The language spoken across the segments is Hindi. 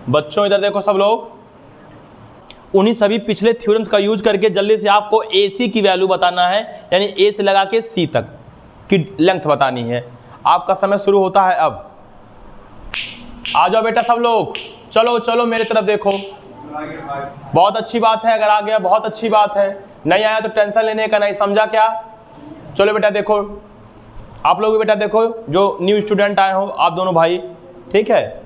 बच्चों इधर देखो सब लोग, उन्हीं सभी पिछले थ्योरम्स का यूज करके जल्दी से आपको AC की वैल्यू बताना है, यानी A से लगा के C तक की लेंथ बतानी है। आपका समय शुरू होता है अब। आ जाओ बेटा सब लोग, चलो चलो मेरी तरफ देखो। बहुत अच्छी बात है, अगर आ गया बहुत अच्छी बात है, नहीं आया तो टेंशन लेने का नहीं, समझा क्या? चलो बेटा देखो, आप लोग भी बेटा देखो, जो न्यू स्टूडेंट आए हो आप दोनों भाई, ठीक है,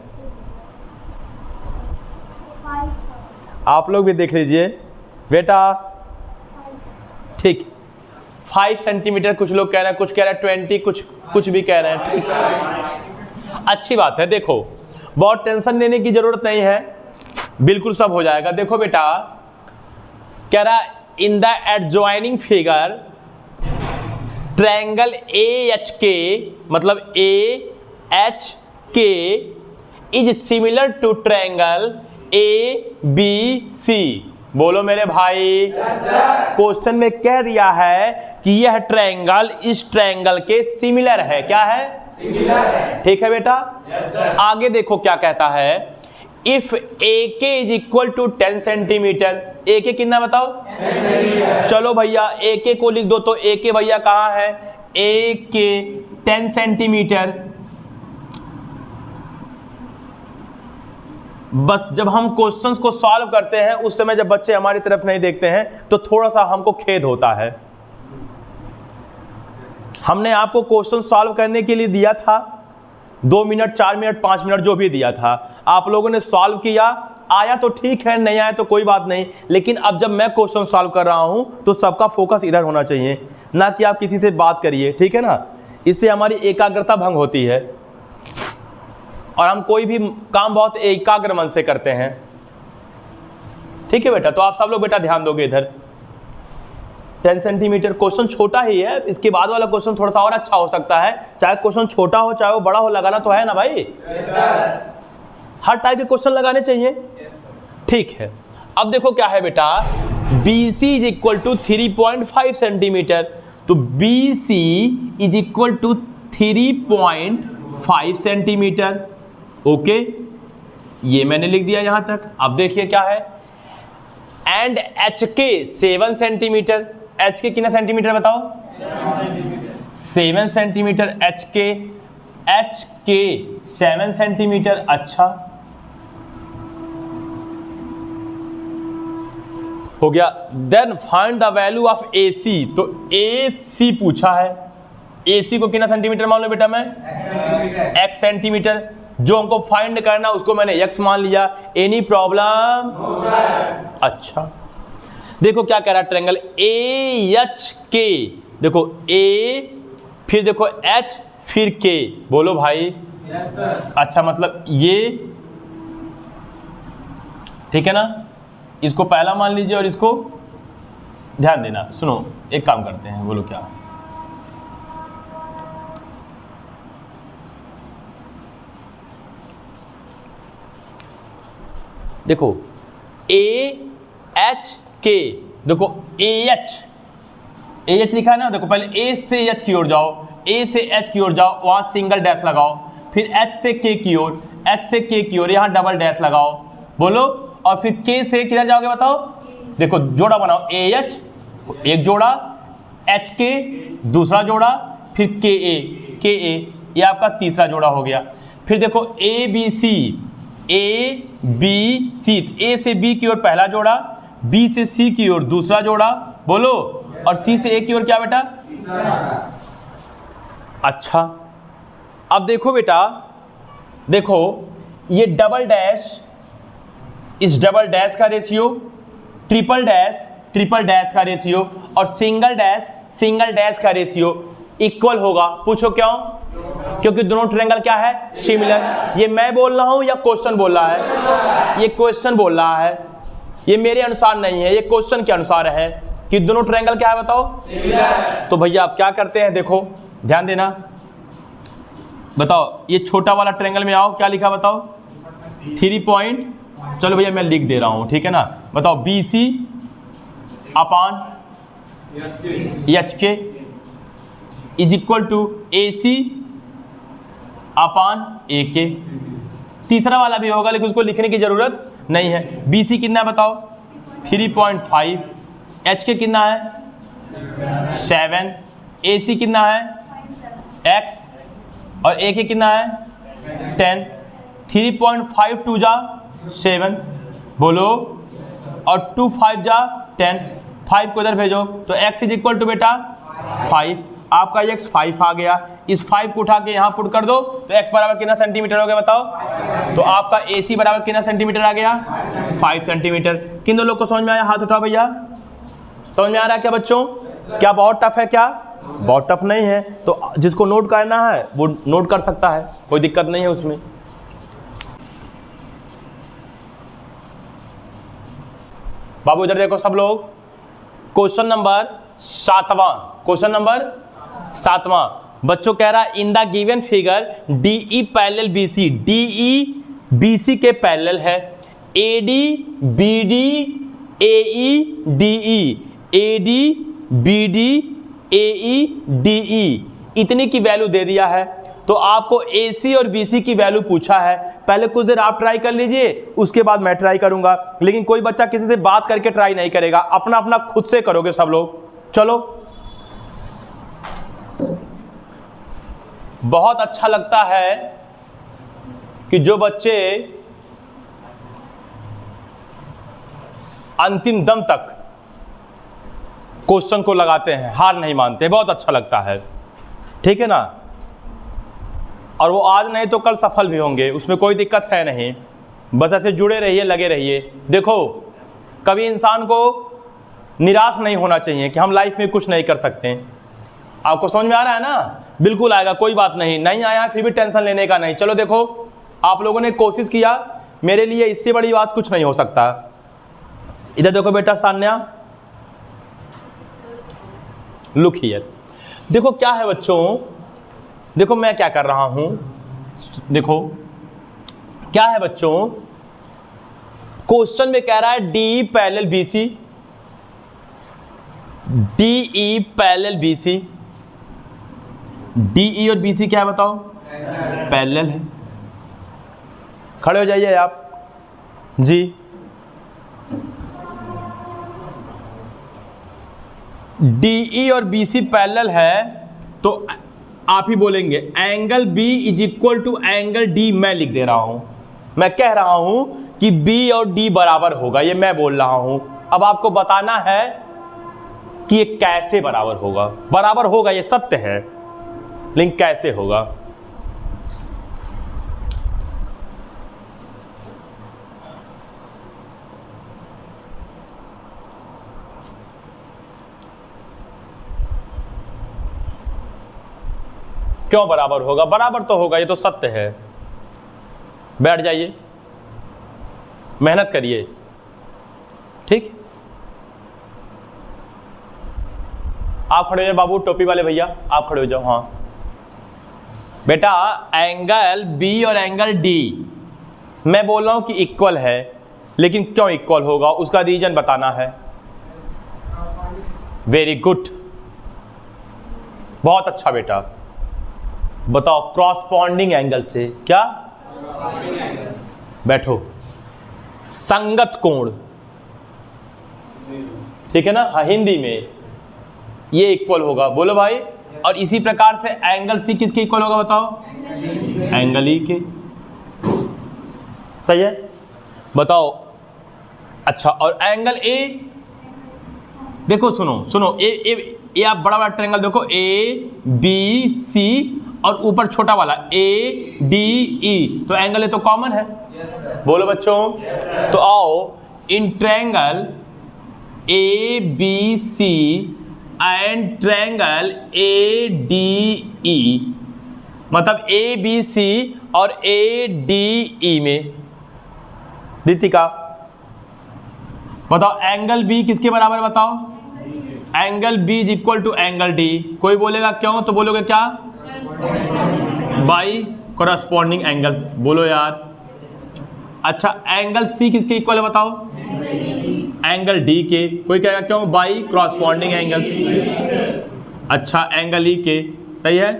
आप लोग भी देख लीजिए बेटा। ठीक, 5 सेंटीमीटर कुछ लोग कह रहे हैं, कुछ कह रहे हैं 20, कुछ भी कह रहे हैं, ठीक है, अच्छी बात है। देखो बहुत टेंशन लेने की जरूरत नहीं है, बिल्कुल सब हो जाएगा। देखो बेटा कह रहा in the adjoining figure triangle AHK, मतलब AHK is similar to triangle ABC। बोलो मेरे भाई, क्वेश्चन में कह दिया है कि यह ट्रायंगल इस ट्रायंगल के सिमिलर है। क्या है? सिमिलर है। ठीक है बेटा, आगे देखो क्या कहता है, if AK is equal to 10 centimetre. AK कितना बताओ? 10 सेंटीमीटर। चलो भैया AK को लिख दो, तो AK भैया कहाँ है? AK 10 centimetre. बस जब हम क्वेश्चंस को सॉल्व करते हैं उस समय जब बच्चे हमारी तरफ नहीं देखते हैं तो थोड़ा सा हमको खेद होता है। हमने आपको क्वेश्चन सॉल्व करने के लिए दिया था 2 मिनट, 4 मिनट, 5 मिनट, जो भी दिया था, आप लोगों ने सॉल्व किया, आया तो ठीक है, नहीं आया तो कोई बात नहीं। लेकिन अब जब मैं क्वेश्चन सॉल्व कर रहा हूं तो सबका फोकस इधर होना चाहिए, ना कि आप किसी से बात करिए, ठीक है ना? इससे हमारी एकाग्रता भंग होती है और हम कोई भी काम बहुत एकाग्र मन से करते हैं। ठीक है बेटा, तो आप सब लोग बेटा ध्यान दोगे इधर। 10 सेंटीमीटर क्वेश्चन छोटा ही है, इसके बाद वाला क्वेश्चन थोड़ा सा और अच्छा हो सकता है। चाहे क्वेश्चन छोटा हो चाहे वो बड़ा हो, लगाना तो है ना भाई? yes, हर टाइप के क्वेश्चन लगाने चाहिए। yes, ठीक है, अब देखो क्या है बेटा, BC is equal to 3.5 centimetre. तो BC is equal to 3.5 centimetre. Okay, ये मैंने लिख दिया यहां तक। अब देखिए क्या है, एंड HK 7 सेंटीमीटर। HK कितना सेंटीमीटर बताओ? 7 सेंटीमीटर। HK 7 centimetre. अच्छा हो गया। Then find the value of AC। तो AC पूछा है, AC को कितना सेंटीमीटर मान लो बेटा? मैं X सेंटीमीटर। जो हमको फाइंड करना उसको मैंने X मान लिया। Any problem? No sir. अच्छा, देखो क्या कह रहा है, ट्रायंगल AHK। देखो A, फिर देखो H, फिर K। बोलो भाई। Yes sir. अच्छा, मतलब ये, ठीक है ना? इसको पहला मान लीजिए और इसको ध्यान देना। सुनो, एक काम करते हैं, बोलो क्या? देखो AHK, देखो AH लिखा है ना, देखो पहले A से H की ओर जाओ, A से H की ओर जाओ, वहां सिंगल डैश लगाओ, फिर H से K की ओर, H से K की ओर, यहां डबल डैश लगाओ, बोलो, और फिर K से किधर जाओगे बताओ? देखो जोड़ा बनाओ, AH एक जोड़ा, HK दूसरा जोड़ा, फिर KA, ये आपका तीसरा जोड़ा हो गया। फिर देखो ABC, A से B की ओर पहला जोड़ा, B से C की ओर दूसरा जोड़ा, बोलो, और C से A की ओर क्या बेटा? अच्छा, अब देखो बेटा, देखो ये डबल डैश, इस डबल डैश का रेशियो, ट्रिपल डैश का रेशियो, और सिंगल डैश का रेशियो इक्वल होगा। पूछो क्यों? क्योंकि दोनों ट्रायंगल क्या है? सिमिलर। ये मैं बोल रहा हूं या क्वेश्चन बोल रहा है? ये क्वेश्चन बोल रहा है, ये मेरे अनुसार नहीं है, ये क्वेश्चन के अनुसार है कि दोनों ट्रायंगल क्या है बताओ? सिमिलर। तो भैया आप क्या करते हैं, देखो ध्यान देना, बताओ ये छोटा वाला ट्रायंगल में आओ, क्या लिखा बताओ? 3 पॉइंट, चलो भैया मैं लिख दे रहा हूं, ठीक है ना? बताओ BC upon HK is equal to AC upon AK। तीसरा वाला भी होगा लेकिन उसको लिखने की जरूरत नहीं है। BC कितना है बताओ 3.5, HK कितना है 7, AC कितना है X और AK कितना है 10। 3.5 2 जा 7 बोलो और 2 5 जा 10, 5 को इधर भेजो तो x इज इक्वल टू बेटा 5, आपका x 5 आ गया। इस 5 को उठा के यहाँ पुट कर दो तो x बराबर कितना सेंटीमीटर हो गया बताओ, तो आपका AC बराबर कितना सेंटीमीटर आ गया 5 सेंटीमीटर। किन दो लोग को समझ में आया, हाथ उठाओ भैया। समझ में आ रहा है क्या बच्चों? क्या बहुत टफ है? क्या बहुत टफ नहीं है, तो जिसको नोट करना है वो नोट कर सकता है, कोई दिक्कत नहीं है उसमें। बाबू इधर देखो सब लोग, क्वेश्चन नंबर 7वां, क्वेश्चन नंबर 7वां बच्चों कह रहा है in the given figure DE parallel BC, DE BC के पैरेलल है, AD BD AE DE, AD BD AE DE इतनी की वैल्यू दे दिया है। तो आपको AC और BC की वैल्यू पूछा है। पहले कुछ देर आप ट्राई कर लीजिए, उसके बाद मैं ट्राई करूंगा, लेकिन कोई बच्चा किसी से बात करके ट्राई नहीं करेगा, अपना अपना खुद से करोगे सब लोग। चलो, बहुत अच्छा लगता है कि जो बच्चे अंतिम दम तक क्वेश्चन को लगाते हैं, हार नहीं मानते, बहुत अच्छा लगता है, ठीक है ना। और वो आज नहीं तो कल सफल भी होंगे, उसमें कोई दिक्कत है नहीं, बस ऐसे जुड़े रहिए, लगे रहिए। देखो कभी इंसान को निराश नहीं होना चाहिए कि हम लाइफ में कुछ नहीं कर सकते। आपको समझ में आ रहा है ना? बिल्कुल आएगा, कोई बात नहीं, नहीं आया फिर भी टेंशन लेने का नहीं। चलो देखो आप लोगों ने कोशिश किया, मेरे लिए इससे बड़ी बात कुछ नहीं हो सकता। इधर देखो बेटा सान्या, लुक हियर। देखो क्या है बच्चों, देखो मैं क्या कर रहा हूं, देखो क्या है बच्चों, क्वेश्चन में कह रहा है DE parallel BC, DE parallel BC, DE और BC क्या है बताओ, पैरेलल है। खड़े हो जाइए आप जी। DE और BC पैरेलल है तो आप ही बोलेंगे angle B is equal to angle D। मैं लिख दे रहा हूं, मैं कह रहा हूं कि B और D बराबर होगा, ये मैं बोल रहा हूं। अब आपको बताना है कि ये कैसे बराबर होगा। बराबर होगा ये सत्य है, लेकिन कैसे होगा? क्यों बराबर होगा? बराबर तो होगा, ये तो सत्य है। बैठ जाइए, मेहनत करिए, ठीक। आप खड़े हो जाओ बाबू, टोपी वाले भैया आप खड़े हो जाओ। हाँ बेटा, एंगल B और एंगल D मैं बोल रहा हूं कि इक्वल है, लेकिन क्यों इक्वल होगा उसका रीजन बताना है। वेरी गुड, बहुत अच्छा बेटा। बताओ क्रॉसपॉन्डिंग एंगल से क्या? बैठो, संगत कोण, ठीक है ना, हाँ हिंदी में ये इक्वल होगा, बोलो भाई। और इसी प्रकार से एंगल C किसके इक्वल होगा बताओ? एंगल E के, सही है। बताओ अच्छा, और एंगल A देखो, सुनो सुनो, ए आप बड़ा बड़ा ट्रायंगल देखो, ABC और ऊपर छोटा वाला ADE, तो एंगल ए तो कॉमन है। बोलो बच्चों। तो आओ in triangle ABC and triangle ADE, मतलब ABC और ADE में, रितिका बताओ एंगल B किसके बराबर बताओ? Angle B is equal to angle D। कोई बोलेगा क्यों, तो बोलोगे क्या? बाई कॉरस्पॉन्डिंग एंगल्स, बोलो यार। अच्छा, एंगल C किसके इक्वल है बताओ? एंगल D के। कोई कहेगा क्यों? By corresponding angles. अच्छा, एंगल E के, सही है।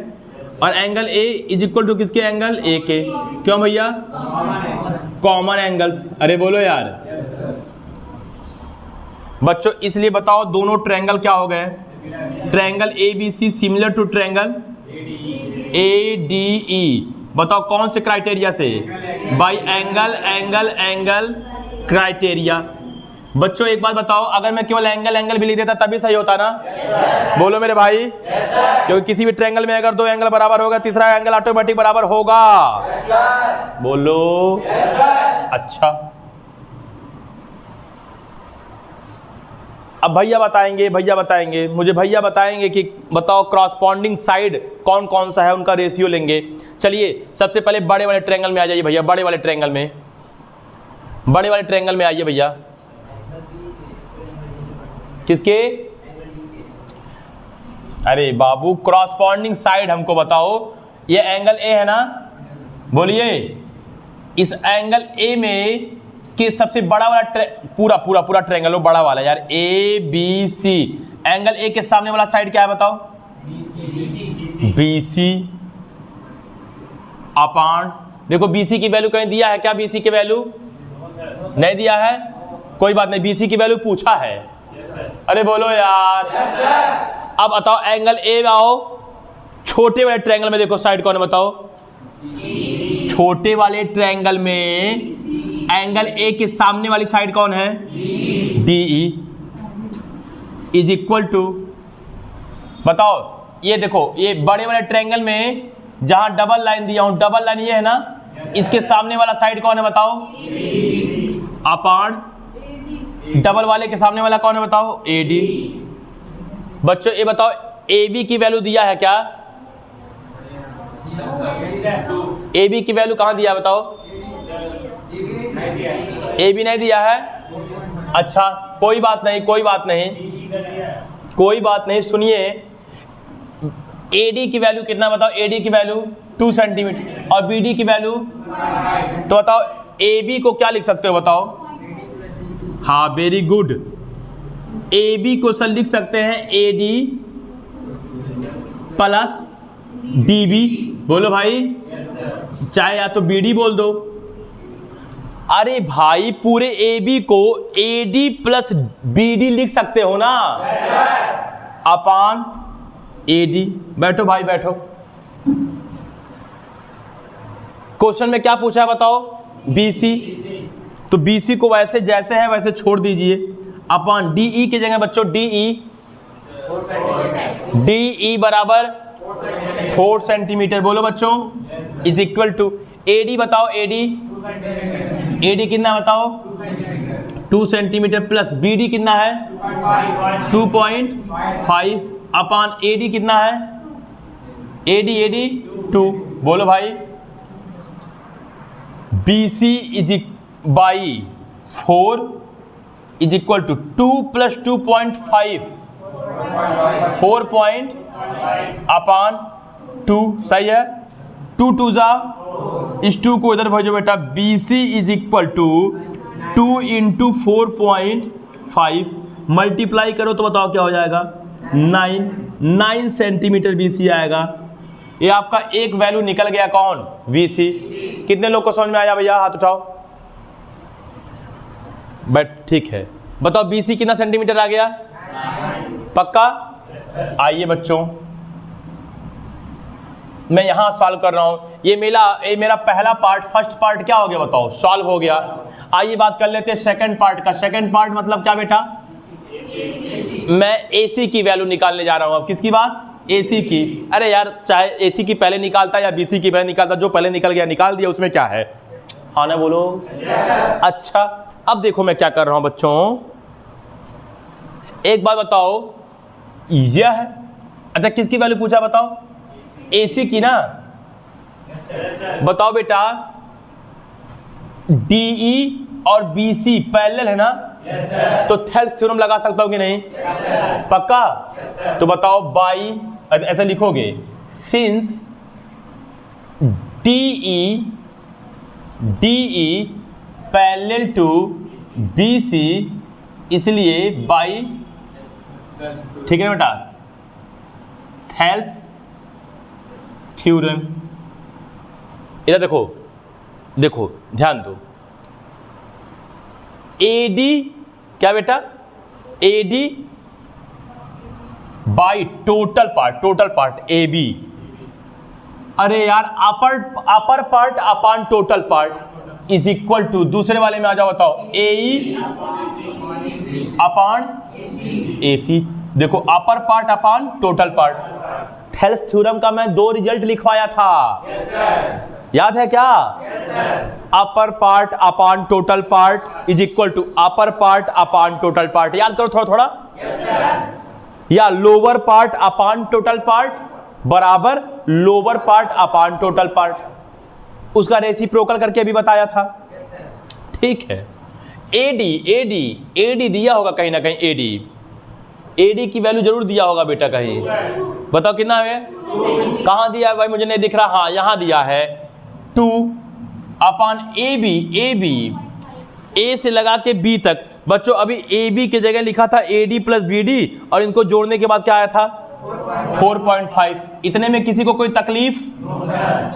और angle A is equal to किसके, एंगल ए के। क्यों भैया, कॉमन एंगल्स। अरे बोलो यार बच्चों, इसलिए बताओ दोनों ट्रायंगल क्या हो गए, triangle A B C similar to triangle A D E. बताओ कौन से क्राइटेरिया से, by angle angle angle criteria. बच्चों एक बात बताओ, अगर मैं केवल एंगल एंगल भी लिख देता तभी सही होता ना? बोलो मेरे भाई, क्योंकि किसी भी ट्रायंगल में अगर दो एंगल बराबर होगा, तीसरा एंगल ऑटोमेटिक बराबर होगा। बोलो अच्छा। अब भैया बताएंगे मुझे, भैया बताएंगे कि बताओ क्रॉसपॉन्डिंग साइड कौन कौन सा है, उनका रेशियो लेंगे। चलिए सबसे पहले बड़े वाले ट्रायंगल में आ जाइए भैया, बड़े वाले ट्रायंगल में आइए भैया। किसके, अरे बाबू क्रॉसपॉन्डिंग साइड हमको बताओ। ये एंगल ए है ना, बोलिए इस एंगल ए में कि सबसे बड़ा वाला पूरा ट्रायंगल हो, बड़ा वाला यार, ए बी सी। एंगल ए के सामने वाला साइड क्या है बताओ, बी सी अपान, देखो बी सी की वैल्यू कहीं दिया है क्या, बी सी की वैल्यू नहीं दिया है, कोई बात नहीं, बी सी की वैल्यू पूछा है। अरे बोलो यार। अब बताओ एंगल ए में आओ, छोटे वाले ट्रायंगल में देखो साइड कौन है बताओ, छोटे वाले ट्रायंगल में एंगल ए के सामने वाली साइड कौन है, D E is equal to, बताओ ये देखो ये बड़े वाले ट्रायंगल में जहां डबल लाइन दिया हूं, डबल लाइन ये है ना, इसके सामने वाला साइड कौन है बताओ, अपान डबल वाले के सामने वाला कौन है बताओ, ए डी। बच्चों ये बताओ ए बी की वैल्यू दिया है क्या, ए बी की वैल्यू कहां दिया है बताओ, ए बी नहीं दिया है। अच्छा कोई बात नहीं, सुनिए ए डी की वैल्यू कितना बताओ, ए डी की वैल्यू 2 सेंटीमीटर और बी डी की वैल्यू, तो बताओ ए बी को क्या लिख सकते हो बताओ, हाँ वेरी गुड, ए बी को सर लिख सकते हैं A D plus D B. बोलो भाई, चाहे या तो बी डी बोल दो। अरे भाई पूरे ए बी को A D plus B D लिख सकते हो ना, अपान ए डी। बैठो भाई बैठो। क्वेश्चन में क्या पूछा है बताओ, बी सी, तो बी सी को वैसे जैसे है वैसे छोड़ दीजिए, अपॉन डी ई की जगह बच्चों डी ई बराबर 4 सेंटीमीटर। बोलो बच्चों is equal to A D, बताओ ए डी कितना बताओ 2 सेंटीमीटर प्लस बी डी कितना है 2.5 अपॉन ए डी कितना है, ए डी 2। बोलो भाई B C is by 4 is equal to 2 plus 2.5 4 point upon 2, सही है। 2 2 जा, इस 2 को इधर भेजो बेटा, B C is equal to 2 into 4.5 multiply करो तो बताओ क्या हो जाएगा, 9 सेंटीमीटर बी सी आएगा। ये आपका एक वैल्यू निकल गया, कौन, वी सी। कितने लोग को समझ में आया भैया, हाथ उठाओ। बट ठीक है, बताओ बी सी कितना सेंटीमीटर आ गया, पक्का। आइए बच्चों मैं यहां सॉल्व कर रहा हूं, ये मेरा पहला पार्ट, फर्स्ट पार्ट क्या हो गया बताओ, सॉल्व हो गया। आइए बात कर लेते हैं सेकंड पार्ट का। सेकंड पार्ट मतलब क्या बेटा, मैं AC की वैल्यू निकालने जा रहा हूं। अब किसकी बात, AC की। अरे यार चाहे AC की पहले निकालता या BC की पहले निकालता, जो पहले निकल गया निकाल दिया, उसमें क्या है, हाँ ना बोलो। अच्छा अब देखो मैं क्या कर रहा हूं बच्चों, एक बात बताओ, यह अच्छा किसकी वैल्यू पूछा बताओ, AC की ना। बताओ बेटा DE और BC पैरेलल है ना, तो थेल्स थ्योरम लगा सकता हूं कि नहीं, पक्का। तो बताओ बाई, ऐसा लिखोगे, since DE parallel to BC, इसलिए बाई, ठीक है बेटा, थेल्स थ्योरम। इधर देखो, देखो ध्यान दो, AD क्या बेटा, AD by total part AB। अरे यार upper part upon total part is equal to, दूसरे वाले में आ जाओ, बताओ AE अपान AC। देखो upper part upon total part. Thales theorem का मैं 2 रिजल्ट लिखवाया था, याद है क्या? Upper part upon total part is equal to upper part upon total part, याद करो थोड़ा थोड़ा। या lower part upon total part बराबर lower part upon total part. उसका रेसिप्रोकल करके भी बताया था, ठीक है। AD दिया होगा कहीं ना कहीं, AD की वैल्यू जरूर दिया होगा बेटा कहीं, बताओ कितना है? कहां दिया है भाई, मुझे नहीं दिख रहा। हाँ यहां दिया है 2 अपान AB A से लगा के B तक। बच्चों अभी AB की जगह लिखा था AD प्लस BD और इनको जोड़ने के बाद क्या आया था 4.5। इतने में किसी को कोई तकलीफ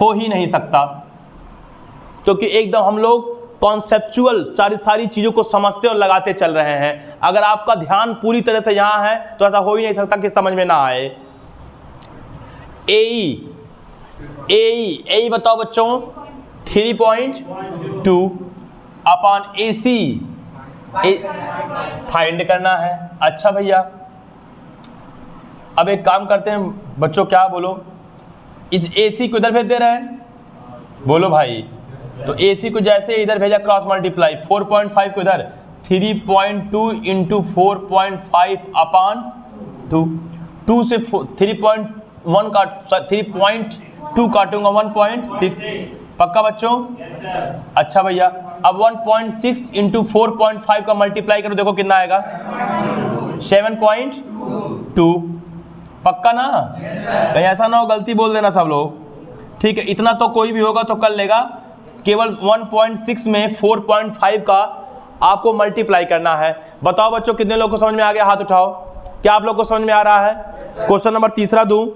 हो ही नहीं सकता, क्योंकि एकदम हम लोग कॉन्सेप्चुअल सारी चीजों को समझते और लगाते चल रहे हैं। अगर आपका ध्यान पूरी तरह से यहां है तो ऐसा हो ही नहीं सकता कि समझ में ना आए। AE बताओ बच्चों 3.2 अपान AC फाइंड करना है। अच्छा भैया, अब एक काम करते हैं बच्चों, क्या बोलो, इस AC को इधर भेज दे रहे हैं, बोलो भाई। तो AC को जैसे इधर भेजा क्रॉस मल्टीप्लाई, 4.5 को इधर, 3.2 इंटू 4.5 अपान 2 से 3.2 काटूंगा 1.6, पक्का बच्चों? अच्छा भैया, अब 1.6 इंटू 4.5 का मल्टीप्लाई करो, देखो कितना आएगा 7.2, पक्का ना? कहीं ऐसा ना हो गलती बोल देना सब लोग, ठीक है। इतना तो कोई भी होगा तो कर लेगा, केवल 1.6 में 4.5 का आपको मल्टीप्लाई करना है। बताओ बच्चों कितने लोग को समझ में आ गया, हाथ उठाओ। क्या आप लोग को समझ में आ रहा है? क्वेश्चन नंबर तीसरा दूं?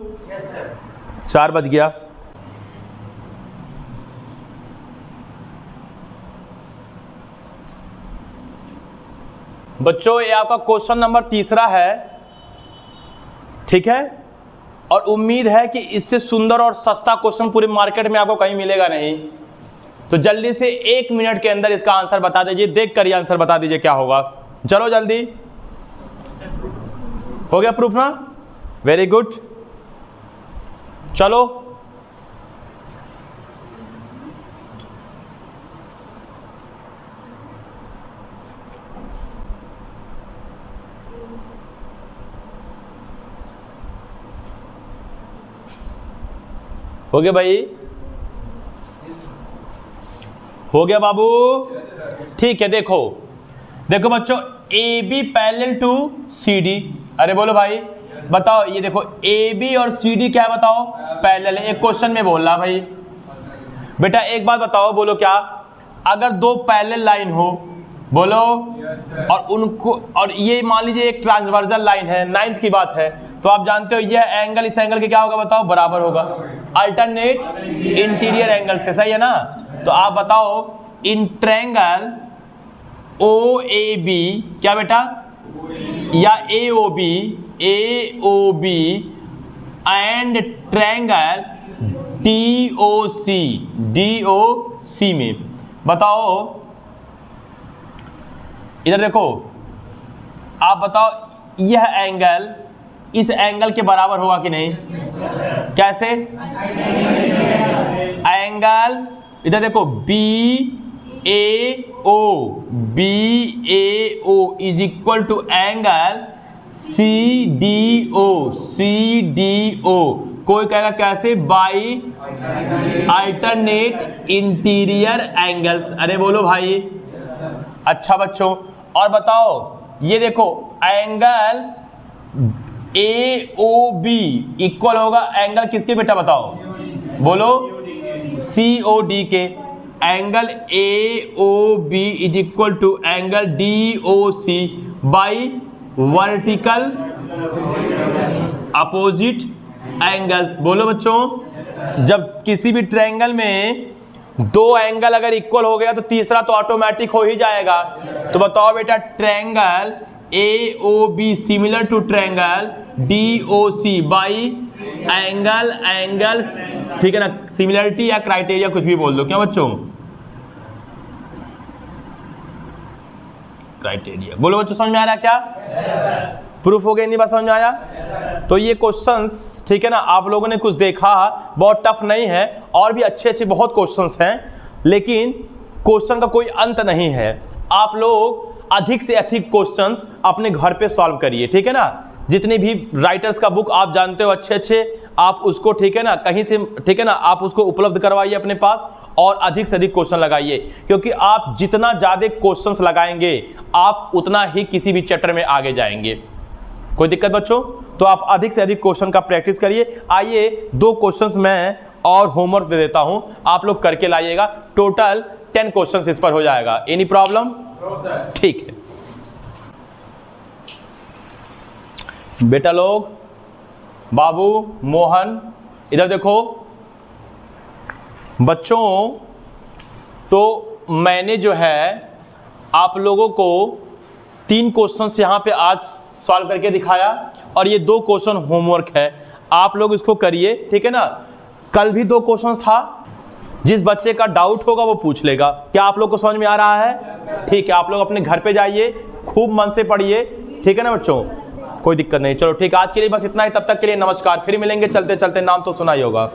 4 बज गया। बच्चों ये आपका क्वेश्चन नंबर तीसरा है, ठीक है। और उम्मीद है कि इससे सुंदर और सस्ता क्वेश्चन पूरे मार्केट में आपको कहीं मिलेगा नहीं। तो जल्दी से 1 मिनट के अंदर इसका आंसर बता दीजिए, देख कर ही आंसर बता दीजिए क्या होगा। चलो जल्दी, हो गया प्रूफ ना? वेरी गुड, चलो। हो गया भाई, हो गया बाबू, ठीक है। देखो देखो बच्चों, AB पैरेलल टू CD। अरे बोलो भाई, बताओ ये देखो AB और CD क्या है बताओ, पैरेलल है। एक क्वेश्चन में बोल रहा भाई। बेटा एक बात बताओ, बोलो क्या, अगर 2 पैरेलल लाइन हो, बोलो, और उनको, और ये मान लीजिए एक ट्रांसवर्सल लाइन है, 9th की बात है, तो आप जानते हो यह एंगल इस एंगल के क्या होगा बताओ, बराबर होगा, अल्टरनेट इंटीरियर एंगल से, सही है ना? तो आप बताओ इन ट्रायंगल OAB क्या बेटा, या AOB एंड ट्रायंगल DOC में बताओ, इधर देखो, आप बताओ यह एंगल इस एंगल के बराबर होगा कि नहीं? कैसे? एंगल इधर देखो BAO is equal to angle CDO। कोई कहेगा कैसे? By alternate interior angles. अरे बोलो भाई। अच्छा बच्चों, और बताओ ये देखो एंगल AOB इक्वल होगा एंगल किसके बेटा बताओ, बोलो, COD के। Angle AOB is equal to angle DOC by vertical opposite angles. बोलो बच्चों, जब किसी भी ट्रायंगल में दो एंगल अगर इक्वल हो गया तो तीसरा तो ऑटोमेटिक हो ही जाएगा। तो बताओ बेटा, triangle AOB similar to triangle DOC by angle, ठीक है ना, सिमिलरिटी या क्राइटेरिया कुछ भी बोल दो। क्या बच्चों? क्राइटेरिया। बोलो बच्चों, समझ में आ रहा है क्या? प्रूफ हो गया? नहीं बात समझ में आया? तो ये क्वेश्चंस, ठीक है ना, आप लोगों ने कुछ देखा, बहुत टफ नहीं है, और भी अच्छे अच्छे बहुत क्वेश्चंस हैं, लेकिन क्वेश्चन का कोई अंत नहीं है। आप लोग अधिक से अधिक क्वेश्चंस अपने घर पे सॉल्व करिए, ठीक है ना। जितने भी राइटर्स का बुक आप जानते हो अच्छे अच्छे, आप उसको, ठीक है ना, कहीं से, ठीक है ना, आप उसको उपलब्ध करवाइए अपने पास, और अधिक से अधिक क्वेश्चन लगाइए, क्योंकि आप जितना ज़्यादा क्वेश्चंस लगाएंगे आप उतना ही किसी भी चैप्टर में आगे जाएंगे। कोई दिक्कत बच्चों? तो आप अधिक से अधिक क्वेश्चन का प्रैक्टिस करिए। आइए 2 क्वेश्चंस मैं और होमवर्क दे देता हूं, आप लोग करके लाइएगा। टोटल 10 क्वेश्चंस इस पर हो जाएगा। Any problem? ठीक है बेटा लोग, बाबू, मोहन, इधर देखो बच्चों। तो मैंने जो है आप लोगों को 3 क्वेश्चंस यहाँ पे आज सॉल्व करके दिखाया, और ये 2 क्वेश्चन होमवर्क है, आप लोग इसको करिए, ठीक है ना। कल भी 2 क्वेश्चन था, जिस बच्चे का डाउट होगा वो पूछ लेगा। क्या आप लोग को समझ में आ रहा है? ठीक है, आप लोग अपने घर पे जाइए, खूब मन से पढ़िए, ठीक है ना बच्चों, कोई दिक्कत नहीं। चलो ठीक है, आज के लिए बस इतना ही। तब तक के लिए नमस्कार, फिर मिलेंगे चलते चलते। नाम तो सुना ही होगा।